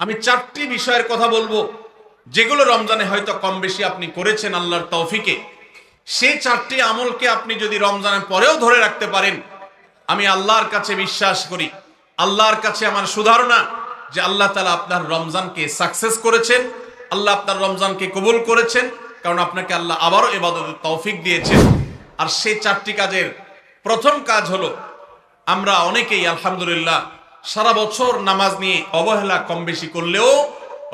আমি চারটি বিষয়ের কথা বলবো, যেগুলো রমজানে হয়তো কম বেশি আপনি করেছেন আল্লাহর তৌফিকে। সেই চারটি আমলকে আপনি যদি রমজানের পরেও ধরে রাখতে পারেন, আমি আল্লাহর কাছে বিশ্বাস করি, আল্লাহর কাছে আমার সুধারণা যে আল্লাহ তাআলা আপনার রমজানকে সাকসেস করেছেন, আল্লাহ আপনার রমজানকে কবুল করেছেন, কারণ আপনাকে আল্লাহ আবারও ইবাদতের তৌফিক দিয়েছেন। আর সেই চারটি কাজের প্রথম কাজ হলো, আমরা অনেকেই আলহামদুলিল্লাহ সারা বছর নামাজ নিয়ে অবহেলা কম বেশি করলেও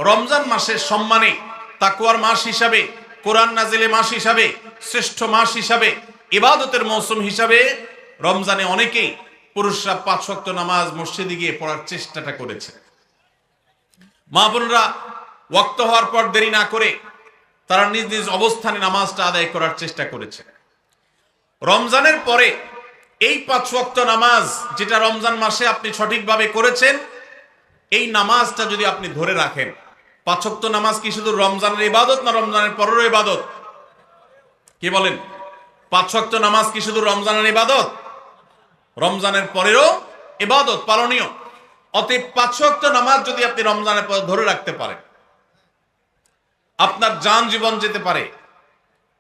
রমজান মাসের সম্মানে, তাকওয়ার মাস হিসাবে, কোরআন নাজিলের মাস হিসাবে, শ্রেষ্ঠ মাস হিসাবে, ইবাদতের মৌসুম হিসাবে রমজানে অনেকেই পুরুষরা 5 ওয়াক্ত নামাজ মসজিদে গিয়ে পড়ার চেষ্টাটা করেছে। মা বোনরা ওয়াক্ত হওয়ার পর দেরি না করে তারা নিজ নিজ অবস্থানে নামাজটা আদায় করার চেষ্টা করেছে। রমজানের পরে এই 5 ওয়াক্ত নামাজ যেটা রমজান মাসে আপনি সঠিকভাবে করেছেন, এই নামাজটা যদি আপনি ধরে রাখেন, 5 ওয়াক্ত নামাজ কি শুধু রমজানের ইবাদত না রমজানের পরেরও ইবাদত? কি বলেন? 5 ওয়াক্ত নামাজ কি শুধু রমজানের ইবাদত? রমজানের পরেরও ইবাদত, পালনীয়। অতএব 5 ওয়াক্ত নামাজ যদি আপনি রমজানের পরে ধরে রাখতে পারেন, আপনার জান জীবন যেতে পারে,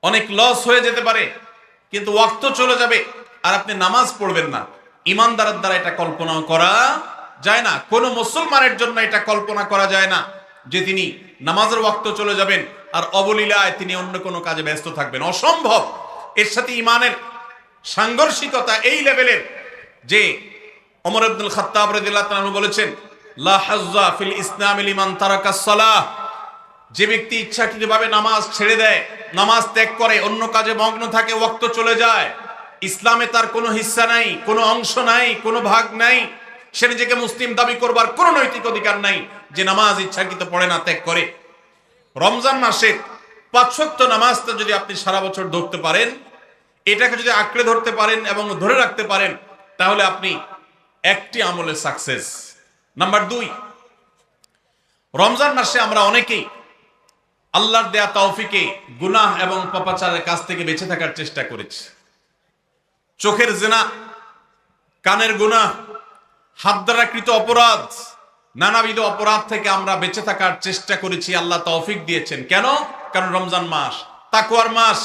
অনেক লস হয়ে যেতে পারে, কিন্তু ওয়াক্ত চলে যাবে আর আপনি নামাজ পড়বেন না। ইমানদারের দ্বারা এটা কল্পনা করা যায় না। কোন মুসলমানের জন্য এটা কল্পনা করা যায় না যে তিনি নামাজের ওয়াক্ত চলে যাবেন আর অবলীলায় তিনি অন্য কোনো কাজে ব্যস্ত থাকবেন, অসম্ভব। এর সাথে ইমানের সাংঘর্ষিকতা এই লেভেলের যে ওমর ইবনুল খাত্তাব রাদিয়াল্লাহু তাআলা বলেছেন, লা হাজ্জা ফিল ইসলামি লিমান তারাকাস সালাহ। যে ব্যক্তি ইচ্ছাকৃতভাবে নামাজ ছেড়ে দেয়, নামাজ ত্যাগ করে, অন্য কাজে মগ্ন থাকে, ওয়াক্ত চলে যায়, ইসলামে তার কোনো হিস্সা নাই, কোনো অংশ নাই, কোনো ভাগ নাই। সে নিজেকে মুসলিম দাবি করবার কোনো নৈতিক অধিকার নাই যে নামাজ ইচ্ছাকৃত পড়ে না, ত্যাগ করে। রমজান মাসে 5 ওয়াক্ত নামাজটা যদি আপনি সারা বছর ধরতে পারেন, এটাকে যদি আঁকড়ে ধরতে পারেন এবং ধরে রাখতে পারেন, তাহলে আপনি একটি আমলে সাকসেস। নাম্বার 2, রমজান মাসে আমরা অনেকেই আল্লাহর দেয়া তৌফিকে গুনাহ এবং পাপাচারের কাছ থেকে বেঁচে থাকার চেষ্টা করেছি। চোখের জিনা, কানের গুনাহ, হাত দ্বারা কৃত অপরাধ, নানাবিধ অপরাধ থেকে আমরা বেঁচে থাকার চেষ্টা করেছি। আল্লাহ তৌফিক দিয়েছেন। কেন? কারণ রমজান মাস তাকওয়ার মাস,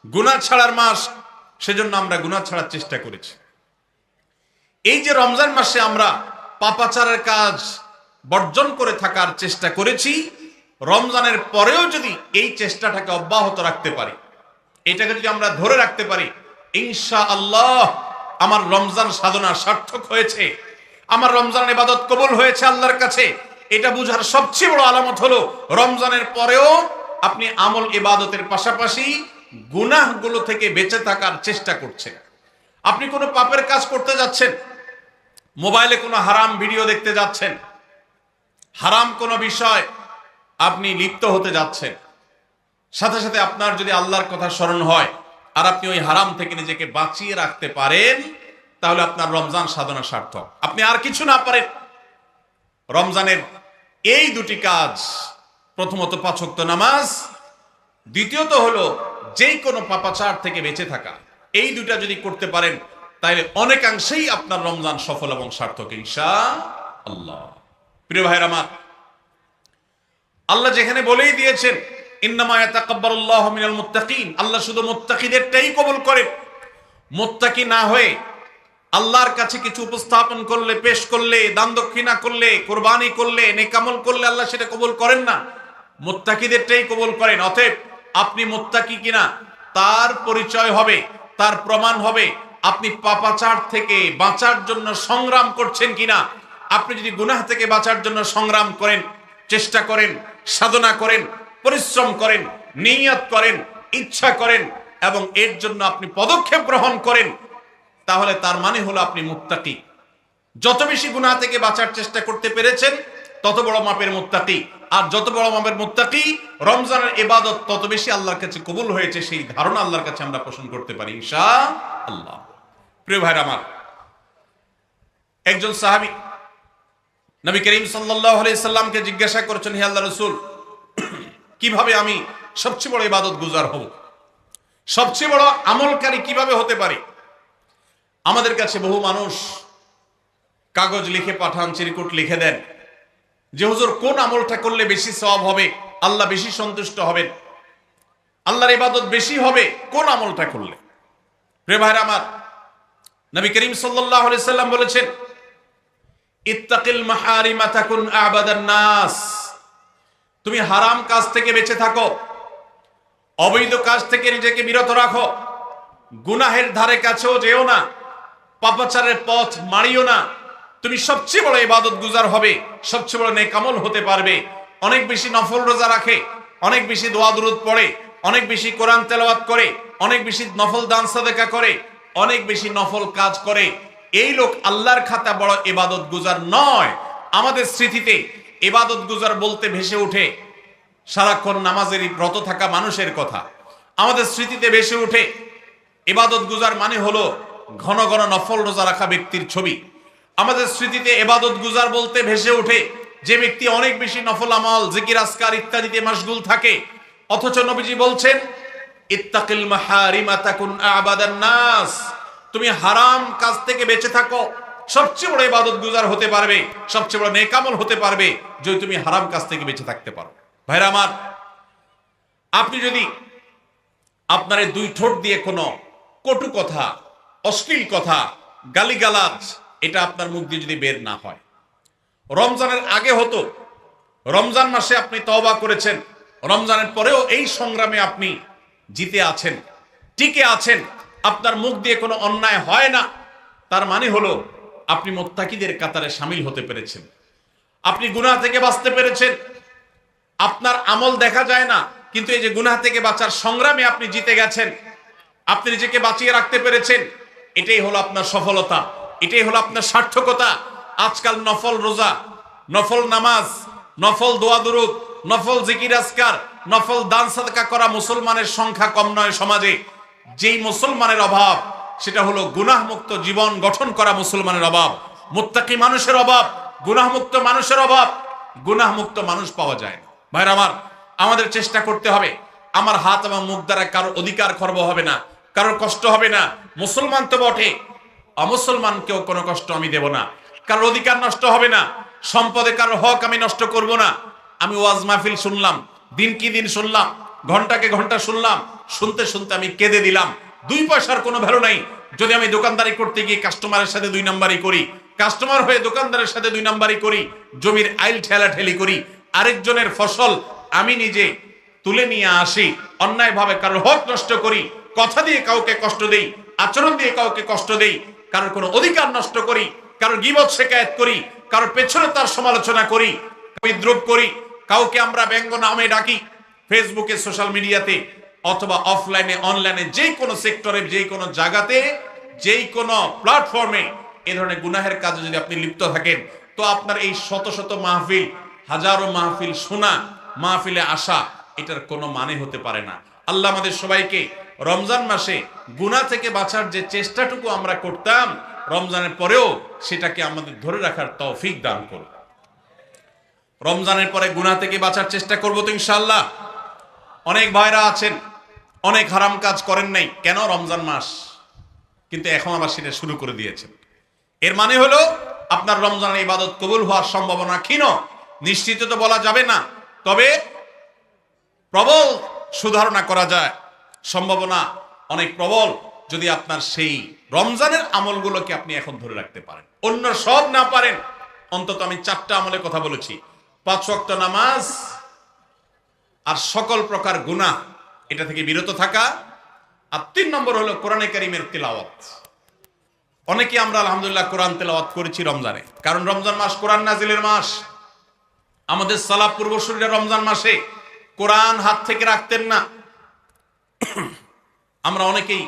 গুনাহ ছাড়ার মাস, সেজন্য আমরা গুনাহ ছাড়ার চেষ্টা করেছি। এই যে রমজান মাসে আমরা পাপাচারের কাজ বর্জন করে থাকার চেষ্টা করেছি, রমজানের পরেও যদি এই চেষ্টাটাকে অব্যাহত রাখতে পারি, এটাকে যদি আমরা ধরে রাখতে পারি, ইনশাআল্লাহ আমার রমজান সাধনা সার্থক হয়েছে, আমার রমজান ইবাদত কবুল হয়েছে আল্লাহর কাছে। এটা বুঝার সবচেয়ে বড় আলামত হলো রমজানের পরেও আপনি আমল ইবাদতের পাশাপাশি গুনাহগুলো থেকে বেঁচে থাকার চেষ্টা করছেন। আপনি কোনো পাপের কাজ করতে যাচ্ছেন, মোবাইলে কোনো হারাম ভিডিও দেখতে যাচ্ছেন, হারাম কোনো বিষয় আপনি লিপ্ত হতে যাচ্ছেন, সাথে সাথে আপনার যদি আল্লাহর কথা স্মরণ হয় আর আপনি ওই হারাম থেকে নিজেকে বাঁচিয়ে রাখতে পারেন, তাহলে আপনার রমজান সাধনা সার্থক। আপনি আর কিছু না পারেন, রমজানের এই দুটি কাজ, প্রথমত 5 ওয়াক্ত নামাজ, দ্বিতীয়ত হলো যেই কোনো পাপাচার থেকে বেঁচে থাকা, এই দুটা যদি করতে পারেন তাহলে অনেকাংশেই আপনার রমজান সফল এবং সার্থক ইনশাআল্লাহ। প্রিয় ভাইরা আমার, আল্লাহ যেখানে বলেই দিয়েছেন ইন্নামা ইয়াতাকাব্বালুল্লাহু মিনাল মুত্তাকিন, আল্লাহ শুধু মুত্তাকিদেরটাই কবুল করেন। মুত্তাকি না হয়ে আল্লাহর কাছে কিছু উপস্থাপন করলে, পেশ করলে, দান দক্ষিণা করলে, কুরবানি করলে, নেক আমল করলে আল্লাহ সেটা কবুল করেন না, মুত্তাকিদেরটাই কবুল করেন। অতএব আপনি মুত্তাকি কিনা তার পরিচয় হবে, তার প্রমাণ হবে আপনি পাপাচার থেকে বাঁচার জন্য সংগ্রাম করছেন কিনা। আপনি যদি গুনাহ থেকে বাঁচার জন্য সংগ্রাম করেন, চেষ্টা করেন, সাধনা করেন, পরিশ্রম করেন, নিয়ত করেন, ইচ্ছা করেন এবং এর জন্য আপনি পদক্ষেপ গ্রহণ করেন, তাহলে তার মানে হলো আপনি মুত্তাকি। যত বেশি গুনাহ থেকে বাঁচার চেষ্টা করতে পেরেছেন তত বড় মাপের মুত্তাকি। আর যত বড় মাপের মুত্তাকি, রমজানের ইবাদত তত বেশি আল্লাহর কাছে কবুল হয়েছে, সেই ধারণা আল্লাহর কাছে আমরা পোষণ করতে পারি ইনশাআল্লাহ। প্রিয় ভাইরা আমার, একজন সাহাবী নবী করিম সাল্লাল্লাহু আলাইহি সাল্লামকে জিজ্ঞাসা করেছেন, হে আল্লাহর রাসূল, কিভাবে আমি সবচেয়ে বড় ইবাদত গুজার হব, সবচেয়ে বড় আমলকারী কিভাবে হতে পারি? আমাদের কাছে বহু মানুষ কাগজ লিখে পাঠান, চিরকুট লিখে দেন, যে হুজুর কোন আমলটা করলে বেশি সওয়াব হবে, আল্লাহ বেশি সন্তুষ্ট হবেন, আল্লাহর ইবাদত বেশি হবে কোন আমলটা করলে? প্রিয় ভাইরা আমার, নবী করিম সাল্লাল্লাহু আলাইহি সাল্লাম বলেছেন, ইত্তাকিল মাহারিমা তাকুন আবাদান নাস। তুমি হারাম কাজ থেকে বেঁচে থাকো, অবৈধ কাজ থেকে নিজেকে বিরত রাখো, গুনাহের ধারে কাছেও যেও না, পাপাচারের পথ মারিও না। তুমি সবচেয়ে বড় ইবাদত গুজার হবে, সবচেয়ে বড় নেক আমল হতে পারবে। অনেক বেশি নফল রোজা রাখে, অনেক বেশি দোয়া দুরূদ পড়ে, অনেক বেশি কোরআন তেলাওয়াত করে, অনেক বেশি নফল দান সাদেকা করে, অনেক বেশি নফল কাজ করে, এই লোক আল্লাহর খাতা বড় ইবাদত গুজার নয়। আমাদের স্মৃতিতে ইবাদত গুজার বলতে ভেসে ওঠে সারাক্ষণ নামাজের রত থাকা মানুষের কথা। আমাদের স্মৃতিতে ভেসে ওঠে ইবাদত গুজার মানে হলো ঘন ঘন নফল রোজা রাখা ব্যক্তির ছবি। আমাদের স্মৃতিতে ইবাদত গুজার বলতে ভেসে ওঠে যে ব্যক্তি অনেক বেশি নফল আমল, জিকির, আজকার ইত্যাদিতে মাশগুল থাকে। অথচ নবীজি বলছেন, ইত্তাকিল মাহারিমা তাকুন আবাদান নাস। তুমি হারাম কাজ থেকে বেঁচে থাকো, সবচেয়ে বড় ইবাদত গুজার হতে পারবে, সবচেয়ে বড় নেক আমল হতে পারবে যদি তুমি হারাম কাজ থেকে বেঁচে থাকতে পারো। ভাইরা আমার, আপনি যদি আপনার এই দুই ঠোঁট দিয়ে কোনো কটু কথা, অশ্লীল কথা, গালিগালাজ এটা আপনার মুখ দিয়ে যদি বের না হয়, রমজানের আগে হতো, রমজান মাসে আপনি তওবা করেছেন, রমজানের পরেও এই সংগ্রামে আপনি জিতে আছেন, টিকে আছেন, আপনার মুখ দিয়ে কোনো অন্যায় হয় না, তার মানে হলো আপনি মুত্তাকিদের কাতারে শামিল হতে পেরেছেন, আপনি গুনাহ থেকে বাঁচতে পেরেছেন। আপনার আমল দেখা যায় না, কিন্তু এই যে গুনাহ থেকে বাঁচার সংগ্রামে আপনি জিতে গেছেন, আপনি নিজেকে বাঁচিয়ে রাখতে পেরেছেন, এটাই হলো আপনার সফলতা, এটাই হলো আপনার সার্থকতা। আজকাল নফল রোজা, নফল নামাজ, নফল দোয়া দুরূদ, নফল জিকির আজকার, নফল দান সাদকা করা মুসলমানের সংখ্যা কম নয় সমাজে। যেই মুসলমানের অভাব সেটা হলো গুনাহমুক্ত জীবন গঠন করা মুসলমানের অভাব, মুত্তাকি মানুষের অভাব, গুনাহমুক্ত মানুষের অভাব। গুনাহমুক্ত মানুষ পাওয়া যায় না। ভাইরা আমার, আমাদের চেষ্টা করতে হবে আমার হাত এবং মুখ দ্বারা কারোর অধিকার খর্ব হবে না, কারোর কষ্ট হবে না। মুসলমান তো বটে, অমুসলমানকেও কোনো কষ্ট আমি দেব না, কারোর অধিকার নষ্ট হবে না, সম্পদে কারোর হক আমি নষ্ট করব না। আমি ওয়াজ মাহফিল শুনলাম, দিন কি দিন শুনলাম, ঘন্টাকে ঘন্টা শুনলাম, শুনতে শুনতে আমি কেঁদে দিলাম। 2 পয়সার কোনো ভ্যালু নাই যদি আমি দোকানদারি করতে গিয়ে কাস্টমারের সাথে 2 নাম্বারি করি, কাস্টমার হয়ে দোকানদারের সাথে 2 নাম্বারি করি, জমির আইল ঠেলাঠেলি করি, আরেকজনের ফসল আমি নিজে তুলে নিয়ে আসি, অন্যায়ভাবে কারোর হক নষ্ট করি, কথা দিয়ে কাউকে কষ্ট দেই, আচরণ দিয়ে কাউকে কষ্ট দেই, কারোর কোনো অধিকার নষ্ট করি, কারোর গীবত শিকায়েত করি, কারোর পেছনে তার সমালোচনা করি, বিদ্রুপ করি, কাউকে আমরা ব্যঙ্গ নামে ডাকি, ফেসবুকে, সোশ্যাল মিডিয়াতে অথবা অফলাইনে, অনলাইনে, যে কোনো সেক্টরে, যে কোনো জায়গাতে, যেই কোনো প্ল্যাটফর্মে এ ধরনের গুনাহের কাজে যদি আপনি লিপ্ত থাকেন, তো আপনার এই শত শত মাহফিল, হাজারো মাহফিল শোনা, মাহফিলে আসা, এটার কোনো মানে হতে পারে না। আল্লাহ আমাদের সবাইকে রমজান মাসে গুনাহ থেকে বাঁচার যে চেষ্টাটুকু আমরা করতাম, রমজানের পরেও সেটাকে আমাদের ধরে রাখার তৌফিক দান করুন। রমজানের পরে গুনাহ থেকে বাঁচার চেষ্টা করব তো ইনশাআল্লাহ। অনেক ভাইরা আছেন অনেক হারাম কাজ করেন নাই, কেন? রমজান মাস, কিন্তু এখন আবার সেটা শুরু করে দিয়েছেন। এর মানে হলো আপনার রমজানের ইবাদত কবুল হওয়ার সম্ভাবনা ক্ষীণ, নিশ্চিত তো বলা যাবে না, তবে প্রবল সুধারণা করা যায়, সম্ভাবনা অনেক প্রবল যদি আপনার সেই রমজানের আমলগুলোকে আপনি এখন ধরে রাখতে পারেন। অন্য সব না পারেন, অন্তত আমি 4টা আমলের কথা বলেছি, 5 ওয়াক্ত নামাজ আর সকল প্রকার গুনাহ এটা থেকে বিরত থাকা, আর 3 নম্বর হলো কোরআনে কারীমের তিলাওয়াত। অনেকে আমরা আলহামদুলিল্লাহ কোরআন তেলাওয়াত করেছি রমজানে, কারণ রমজান মাস কোরআন নাজিলের মাস। আমাদের সালাফ পূর্বসূরীরা রমজান মাসে কোরআন হাত থেকে রাখতেন না। আমরা অনেকেই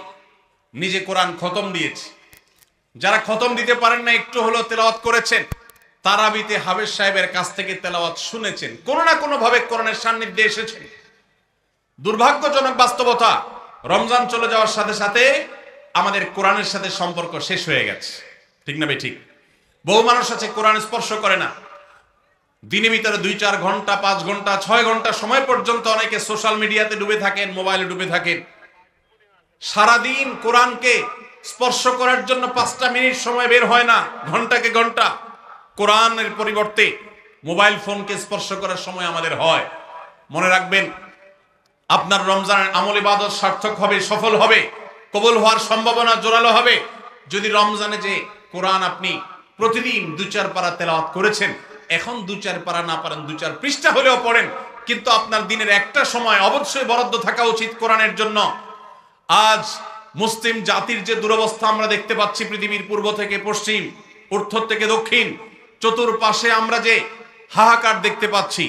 নিজে কোরআন খতম দিয়েছি, যারা খতম দিতে পারেন না, একটু হলো তেলাওয়াত করেছেন, তারাবিতে হাফেজ সাহেবের কাছ থেকে তেলাওয়াত শুনেছেন, কোনো না কোনো ভাবে কোরআনের সান্নিধ্যে এসেছেন। দুর্ভাগ্যজনক বাস্তবতা, রমজান চলে যাওয়ার সাথে সাথে আমাদের কোরআনের সাথে সম্পর্ক শেষ হয়ে গেছে, ঠিক না ভাই? ঠিক। বহু মানুষ আছে কোরআন স্পর্শ করে না, দিনের ভিতরে 2-4 ঘন্টা, 5 ঘন্টা, 6 ঘন্টা সময় পর্যন্ত অনেকে সোশ্যাল মিডিয়াতে ডুবে থাকেন, মোবাইলে ডুবে থাকেন। সারাদিন কোরআনকে স্পর্শ করার জন্য 5টা মিনিট সময় বের হয় না, ঘন্টাকে ঘন্টা কোরআনের পরিবর্তে মোবাইল ফোনকে স্পর্শ করার সময় আমাদের হয়। মনে রাখবেন, আপনার রমজানের আমল ইবাদত সার্থক হবে, সফল হবে, কবুল হওয়ার সম্ভাবনা জোরালো হবে যদি রমজানে যে কোরআন আপনি প্রতিদিন 2-4 পারা তেলাওয়াত করেছেন, এখন 2-4 পারা না পারেন 2-4 পৃষ্ঠা হলেও পড়েন, কিন্তু আপনার দিনের একটা সময় অবশ্যই বরাদ্দ থাকা উচিত কোরআনের জন্য। আজ মুসলিম জাতির যে দুরবস্থা আমরা দেখতে পাচ্ছি, পৃথিবীর পূর্ব থেকে পশ্চিম, উত্তর থেকে দক্ষিণ, চতুর্পাশে আমরা যে হাহাকার দেখতে পাচ্ছি,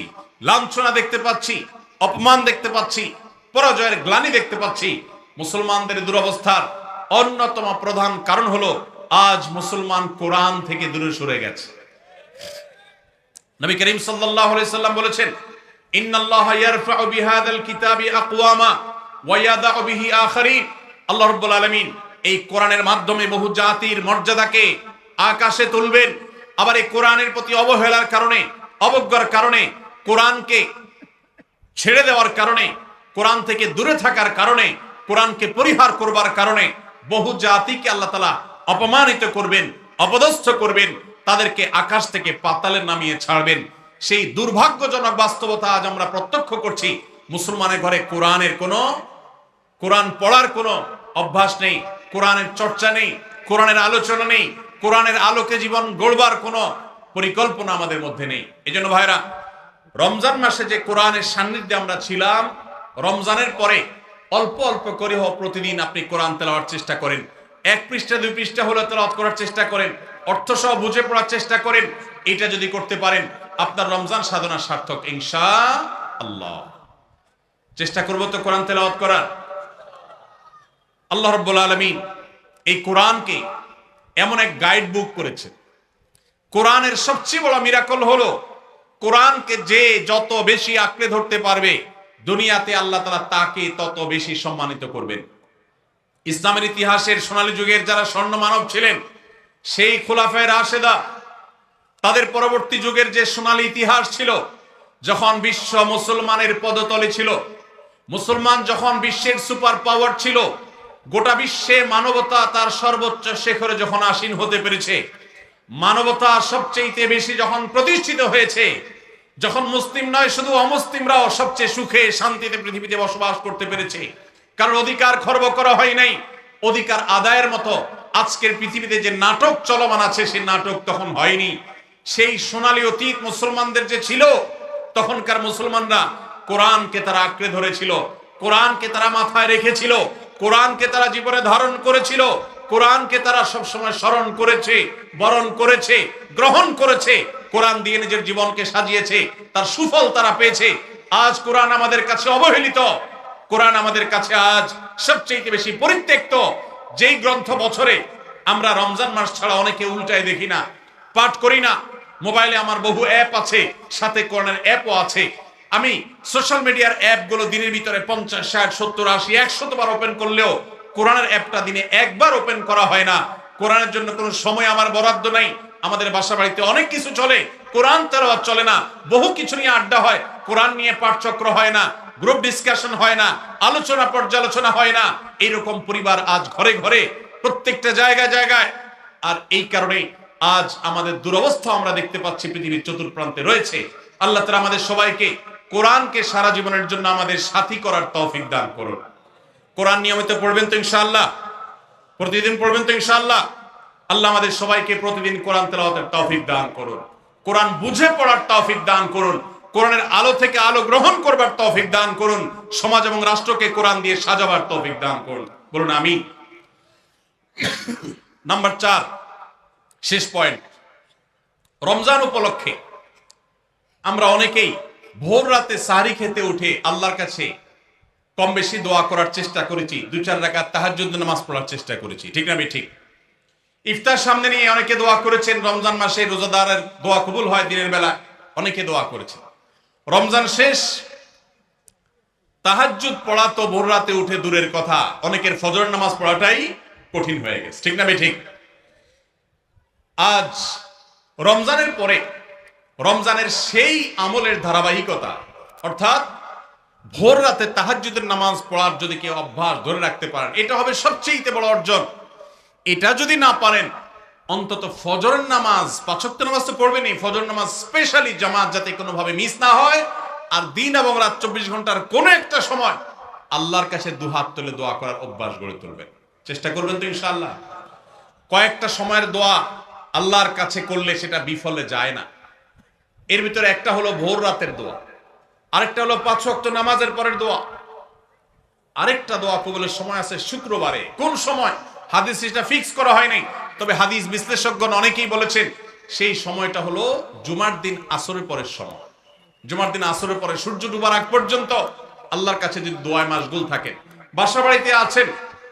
লাঞ্ছনা দেখতে পাচ্ছি, অপমান দেখতে পাচ্ছি, পরাজয়ের গ্লানি দেখতে পাচ্ছি, মুসলমানদের দুরবস্থার অন্যতম প্রধান কারণ হলো আজ মুসলমান কোরআন থেকে দূরে সরে গেছে। নবী করিম সাল্লাল্লাহু আলাইহি সাল্লাম বলেছেন, ইন্নাল্লাহা ইয়ারফাউ বিহাদাল কিতাবি আকওয়ামা ওয়া ইয়াদাউ বিহি আখারিন। আল্লাহ রাব্বুল আলামিন এই কোরআনের মাধ্যমে বহু জাতির মর্যাদাকে আকাশে তুলবেন। আবার এই কোরআনের প্রতি অবহেলার কারণে, অবজ্ঞার কারণে, কোরআনকে ছেড়ে দেওয়ার কারণে, কোরআন থেকে দূরে থাকার কারণে, কোরআনকে পরিহার করবার কারণে বহু জাতিকে আল্লাহ তাআলা অপমানিত করবেন, অপদস্থ করবেন, তাদেরকে আকাশ থেকে পাতালে নামিয়ে ছাড়বেন। সেই দুর্ভাগ্যজনক বাস্তবতা আজ আমরা প্রত্যক্ষ করছি। মুসলমানের ঘরে কোরআন পড়ার কোনো অভ্যাস নেই, কোরআনের চর্চা নেই, কোরআনের আলোচনা নেই, কোরআনের আলোকে জীবন গড়বার কোনো পরিকল্পনা আমাদের মধ্যে নেই। এজন্য ভাইরা, রমজান মাসে যে কোরআনের সান্নিধ্যে আমরা ছিলাম, রমজানের পরে অল্প অল্প করে হোক প্রতিদিন আপনি কোরআন তেলাওয়ার চেষ্টা করেন। 1 পৃষ্ঠা 2 পৃষ্ঠা হলে তেলাওয়াত করার চেষ্টা করেন, অর্থ সহ বুঝে পড়ার চেষ্টা করেন। এটা যদি করতে পারেন, আপনার রমজান সাধনা সার্থক ইনশাআল্লাহ। চেষ্টা করব তো কোরআন তেলাওয়াত করার। আল্লাহ রাব্বুল আলামিন এই কোরআনকে এমন এক গাইড বুক করেছেন। কোরআনের সবচেয়ে বড় মিরাকল হলো, কোরআনকে যে যত বেশি আঁকড়ে ধরতে পারবে, দুনিয়াতে আল্লাহ তাআলা তাকে তত বেশি সম্মানিত করবেন। ইসলামের ইতিহাসের সোনালী যুগের যারা স্বর্ণ মানব ছিলেন, সেই খুলাফায়ে রাশেদা, তাদের পরবর্তী যুগের যে সোনালী ইতিহাস ছিল, যখন বিশ্ব মুসলমানের পদতলে ছিল, মুসলমান যখন বিশ্বের সুপার পাওয়ার ছিল, গোটা বিশ্বে মানবতা তার সর্বোচ্চ শিখরে যখন আসীন হতে পেরেছে, মানবতা সবচেয়ে বেশি যখন প্রতিষ্ঠিত হয়েছে, যখন মুসলিম নয় শুধু অমুসলিমরাও সবচেয়ে সুখে শান্তিতে পৃথিবীতে বসবাস করতে পেরেছে, কারণ অধিকার খর্ব করা হয় নাই, অধিকার আদায়ের মতো আজকের পৃথিবীতে যে নাটক চলমান আছে, সেই নাটক তখন হয়নি। সেই সোনালী অতীত মুসলমানদের যে ছিল, তখনকার মুসলমানরা কোরআনকে তারা আঁকড়ে ধরেছিল, কোরআনকে তারা মাথায় রেখেছিল, কোরআনকে তারা জীবনে ধারণ করেছিল, কোরআনকে তারা সবসময় স্মরণ করেছে, বরণ করেছে, গ্রহণ করেছে, কোরআন দিয়ে নিজের জীবনকে সাজিয়েছে, তার সুফল তারা পেয়েছে। আজ কোরআন আমাদের কাছে অবহেলিত, কোরআন আমাদের কাছে আজ সবচেয়ে বেশি পরিত্যক্ত। যেই গ্রন্থ বছরে আমরা রমজান মাস ছাড়া অনেকে উল্টায় দেখি না, পাঠ করি না। মোবাইলে আমার বহু অ্যাপ আছে, সাথে কোরআনের অ্যাপও আছে। আমি সোশ্যাল মিডিয়ার অ্যাপগুলো দিনের ভিতরে 50, 60, 70, 80, 100 বার ওপেন করলেও কোরআনের অ্যাপটা দিনে একবার ওপেন করা হয় না। কোরআনের জন্য কোনো সময় আমার বরাদ্দ নাই। আমাদের বাসা বাড়িতে অনেক কিছু চলে, কোরআন তেলাওয়াত চলে না। বহু কিছু নিয়ে আড্ডা হয়, কোরআন নিয়ে পাঠচক্র হয় না, গ্রুপ ডিসকাশন হয় না, আলোচনা পর্যালোচনা হয় না। এইরকম পরিবার আজ ঘরে ঘরে, প্রত্যেকটা জায়গায় জায়গায়। আর এই কারণে আজ আমাদের দুরবস্থা আমরা দেখতে পাচ্ছি পৃথিবীর চতুর্প্রান্তে রয়েছে। আল্লাহ তাআলা আমাদের সবাইকে কোরআনকে সারা জীবনের জন্য আমাদের সাথী করার তৌফিক দান করুন। কোরআন নিয়মিত পড়বেন তো ইনশাআল্লাহ? প্রতিদিন পড়বেন তো ইনশাআল্লাহ? আল্লাহ আমাদের সবাইকে প্রতিদিন কোরআন তেলাওয়াতের তৌফিক দান করুন, কোরআন বুঝে পড়ার তৌফিক দান করুন, কোরআনের আলো থেকে আলো গ্রহণ করবার তৌফিক দান করুন, সমাজ এবং রাষ্ট্রকে কোরআন দিয়ে সাজাবার তৌফিক দান করুন। বলুন আমিন। নাম্বার 4, শেষ পয়েন্ট। রমজান উপলক্ষে আমরা অনেকেই ভোর রাতে সাহরি খেতে উঠে আল্লাহর কাছে কম বেশি দোয়া করার চেষ্টা করেছি, 2-4 রাকাত তাহাজ্জুদ নামাজ পড়ার চেষ্টা করেছি, ঠিক না ঠিক? ইফতার সামনে নিয়ে অনেকে দোয়া করেছেন। রমজান মাসে রোজাদারের দোয়া কবুল হয় দিনের বেলা, অনেকে দোয়া করেছেন। রমজান শেষ, তাহাজ্জুদ পড়া তো ভোর রাতে উঠে দূরের কথা, অনেকের ফজর নামাজ পড়াটাই কঠিন হয়ে গেছে, ঠিক না ঠিক? আজ রমজানের পরে রমজানের সেই আমলের ধারাবাহিকতা, অর্থাৎ ভোর রাতে তাহাজ্জুদের নামাজ পড়ার যদি কেউ অভ্যাস ধরে রাখতে পারেন, এটা হবে সবচেয়ে বড় অর্জন। এটা যদি না পারেন, অন্তত ফজরের নামাজ, 5 ওয়াক্ত নামাজ তো পড়বেনই, ফজর নামাজ স্পেশালি জামাত যাতে কোনোভাবে মিস না হয়। আর দিন এবং রাত 24 ঘন্টার কোনো একটা সময় আল্লাহর কাছে দুহাত তুলে দোয়া করার অভ্যাস গড়ে তুলবেন। চেষ্টা করবেন তো ইনশাআল্লাহ। কয়েকটা সময়ের দোয়া আল্লাহর কাছে করলে সেটা বিফলে যায় না। এর ভিতরে একটা হলো ভোর রাতের দোয়া, আরেকটা হলো 5 ওয়াক্ত নামাজের পরের দোয়া, আরেকটা দোয়া কবুলের সময় আছে শুক্রবারে। কোন সময় হাদিস এটা ফিক্স করা হয় নাই, তবে হাদিস বিশ্লেষকগণ অনেকেই বলেছেন সেই সময়টা হলো জুমার দিন আসরের পরের সময়। জুমার দিন আসরের পরে সূর্য ডুবার আগ পর্যন্ত আল্লাহর কাছে যদি দোয়ায় মাশগুল থাকেন, বাসা বাড়িতে আছেন,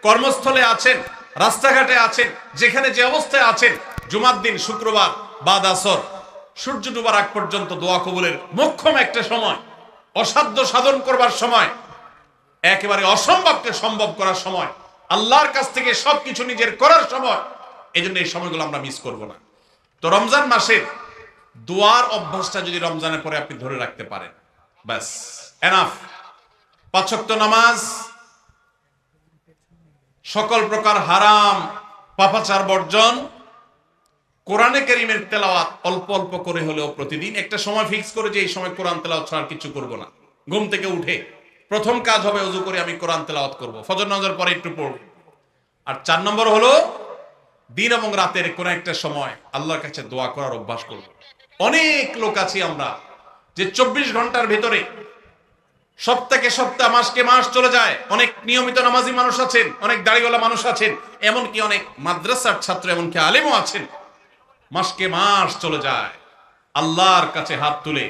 কর্মস্থলে আছেন, রাস্তাঘাটে আছেন, যেখানে যে অবস্থায় আছেন, জুমার দিন শুক্রবার বাদ আসর সূর্য ডুবার আগ পর্যন্ত দোয়া কবুলের মোক্ষম একটা সময়, অসাধ্য সাধন করবার সময়, একেবারে অসম্ভবকে সম্ভব করার সময়, আল্লাহর কাছ থেকে সবকিছু নিজের করার সময়। এই জন্য এই সময়গুলো আমরা মিস করব না। তো রমজান মাসের দোয়ার অভ্যাসটা যদি রমজানের পরে আপনি ধরে রাখতে পারেন, ব্যাস এনাফ। 5 ওয়াক্ত নামাজ, সকল প্রকার হারাম পাপাচার বর্জন, কোরআনে কারীমের তেলাওয়াত অল্প অল্প করে হলেও প্রতিদিন একটা সময় ফিক্স করে যে এই সময় কোরআন তেলাওয়াত ছাড়া কিছু করব না। ঘুম থেকে উঠে প্রথম কাজ হবে ওযু করে আমি কোরআন তেলাওয়াত করব, ফজর নামাজের পরে একটু পড়ব। আর 4 নম্বর হলো দিন এবং রাতের কোন একটা সময় আল্লাহর কাছে দোয়া করার অভ্যাস করব। অনেক লোক আছি আমরা যে 24 ঘন্টার ভিতরে সপ্তাহে সপ্তাহ, মাসকে মাস চলে যায়। অনেক নিয়মিত নামাজি মানুষ আছেন, অনেক দাড়িওয়ালা মানুষ আছেন, এমনকি অনেক মাদ্রাসার ছাত্র, এমনকি আলেমও আছেন। মাসকে মাস চলে যায়, আল্লাহর কাছে হাত তুলে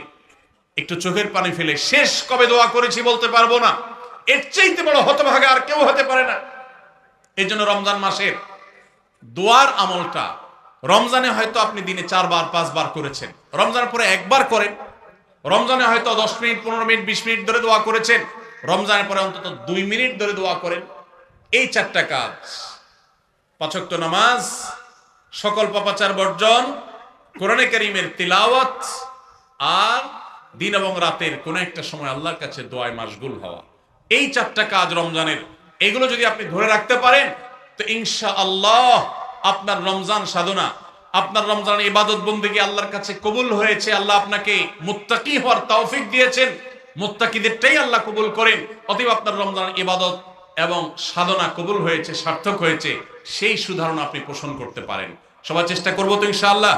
একটু চোখের পানি ফেলে শেষ কবে দোয়া করেছি বলতে পারবো না। এর চাইতে বড় হতভাগা আর কেউ হতে পারে না। এই জন্য রমজান মাসের দোয়ার আমলটা, রমজানে হয়তো আপনি দিনে 4 বার 5 বার করেছেন, রমজানের পরে একবার করেন। রমজানে হয়তো 10 মিনিট 15 মিনিট 20 মিনিট ধরে দোয়া করেছেন, রমজানের পরে অন্তত 2 মিনিট ধরে দোয়া করেন। এই 4টা কাজ, 5 ওয়াক্ত নামাজ, সকল পাপাচার বর্জন, কোরআনে কারীমের তিলাওয়াত, আর দিন এবং রাতের কোন একটা সময় আল্লাহর কাছে দোয়ায় মাশগুল হওয়া, এই 4টা কাজ রমজানের, এগুলো যদি আপনি ধরে রাখতে পারেন তো ইনশাআল্লাহ আপনার রমজান সাধনা, আপনার রমজান ইবাদত বন্দেগী আল্লাহর কাছে কবুল হয়েছে। আল্লাহ আপনাকে মুত্তাকি হওয়ার তৌফিক দিয়েছেন, মুত্তাকিদেরটাই আল্লাহ কবুল করেন। অতএব আপনার রমজান ইবাদত এবং সাধনা কবুল হয়েছে, সার্থক হয়েছে, সেই সুধারণা আপনি পোষণ করতে পারেন। সবাই চেষ্টা করবো তো ইনশাআল্লাহ।